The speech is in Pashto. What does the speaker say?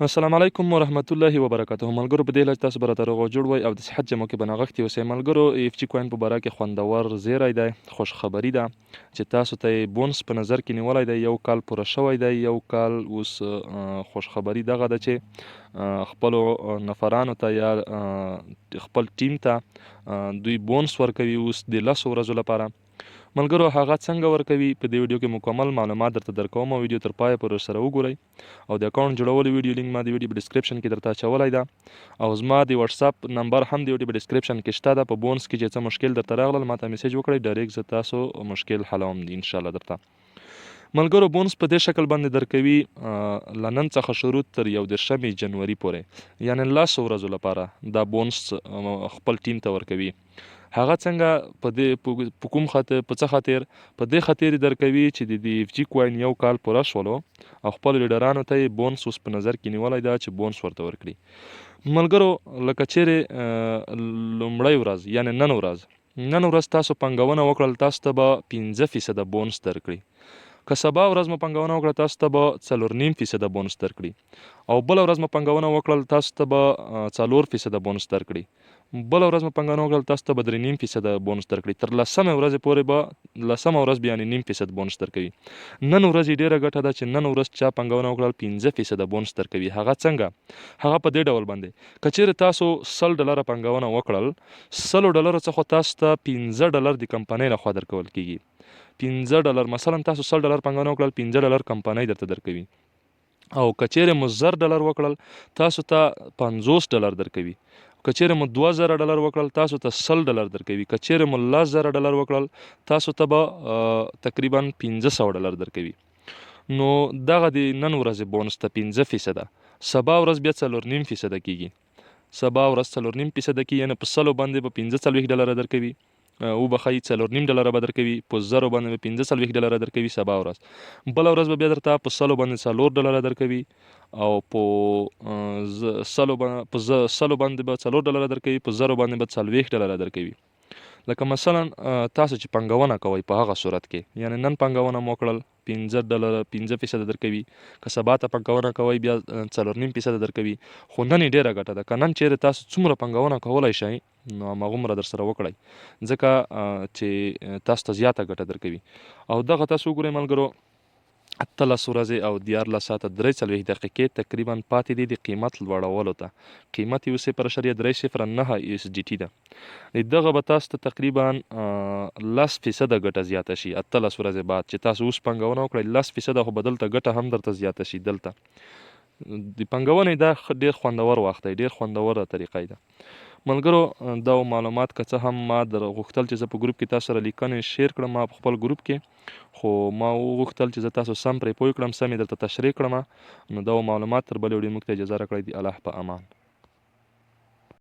السلام علیکم ورحمت الله وبرکاته. ملګرو په دې لږ تاسو به راته روغ او جوړ وئ او د صحت جمع کې به نغښتي اوسئ. ملګرو اف جي کوین په باره کې خوندور زیری دی، خوشخبري ده چې تاسو ته یې بونس په نظر کې نیولی دی. یو کال پوره شوی دی. یو کال اوس خوشخبري دغه ده چې خپلو نفرانو ته یا خپل ټیم ته دوی بونس ورکوي اوس د 10 ورځو لپاره. ملګرو هغه څنګه ورکوي په دې ویډیو کې مکمل معلومات درته درکوم او ویډیو تر پایه پورې سره وګورئ. او د اکاونټ جوړولو ویډیو لینک ما د ویډیو په ډسکرپشن کې درته اچولی ده او زما د واتساپ نمبر هم د ویډیو په ډسکرپشن کې شته ده. په بونس کې چې څه مشکل درته راغلل ماته میسیج وکړئ، ډایرکټ زه تاسو مشکل حلوم ان شاء الله درته. ملګرو بونس په دې شکل باندې درکوي له نن څخه شروع تر 11 جنوري پورې، یعنی 10 ورځو لپاره دا بونس خپل ټیم ته ورکوي. هغه څنګه په دې په کوم خاطر په څه خاطر په دې خاطر درکوي چې د اف جي کوین یو کال پوره شولو او خپل لیډرانو ته یې بونس اوس په نظر کې نیولی ده چې بونس ورته ورکړي. ملګرو لکه چیرې لومړی ورځ یعنی نن ورځ تاسو پانګونه وکړل، تاسو ته به 15% بونس درکړي. که سبا ورځ مو پانګونه وکړه تاسو ته به 4.5% بونس درکړي او بل ورځ مو پانګونه وکړل تاسو ته به 4% بونس درکړي. بل ورځ مو پانګونه وکړل تاسو ته به 3.5% بونس درکړي. تر 10مه ورځې پورې به 10مه ورځ به یعنې 0.5% بونس درکوي. نن ورځ یې ډېره ګټه ده چې نن ورځ چا پانګونه وکړل 15% بونس درکوي. هغه څنګه؟ هغه په دې ډول باندې که چیرې تاسو $100 پانګونه وکړل، $100 څخه تاسو ته $15 د کمپنۍ لخوا درکول کیږي. $15 مثلا تاسو $100 پانګونه وکړل، $15 کمپنۍ درته درکوي. او که چیرې مو $1000 وکړل تاسو ته $50 درکوي. که چیرې مو $2000 وکړل تاسو ته $100 درکوي. که چیرې مو $10,000 وکړل تاسو ته به تقریبا $500 درکوي. نو دغه د نن ورځې بونس ته 15%، سبا ورځ بیا 4.5% کیږي. سبا ورځ 4.5% کیږي، یعنې په 100 باندې به $45 درکوي. او بخښئ $4.5 به درکوي، په 1000 باندې به $45 درکوي سبا ورځ. بله ورځ به بیا درته په 100 باندې $4 درکوي او په 100 باندې به $4 درکوي، په 1000 باندې به $40 درکوي. لکه مثلا تاسو چې پانګونه کوئ په هغه صورت کې، یعنی نن پانګونه مو وکړل $15 درکوي. که سبا ته پانګونه کوئ بیا 4.5% درکوي. خو نن یې ډېره ګټه ده. که نن چیرې تاسو څومره پانګونه کولی شئ نو هماغومره درسره وکړئ، ځکه چې تاسو ته زیاته ګټه درکوي. او دغه تاسو وګورئ ملګرو 18 ورځې او 14 ساعته 43 دقیقې تقریبا پاتې دي د قیمت لوړولو ته. قیمت یې 0.309 USDT ده. دغه به تاسو ته تقریبا 10% ګټه زیاته شي 18 ورځې بعد چې تاسو اوس پانګونه وکړئ. 10% خو به دلته ګټه هم درته زیاته شي. دلته د پانګونې دا ډېر خوندور وخت دی، ډېر خوندوره طریقه ده. ملګرو دا معلومات که څه هم ما در غوښتل چې زه په ګروپ کې تاسو سره لیکنې شیر کړم په خپل ګروپ کې، خو ما وغوښتل چې زه تاسو سم پرې پوه کړم، سم یې درته تشریح کړم. نو دا معلومات تر بلې ویډیو موږ ته اجازه راکړئ. د الله په امان.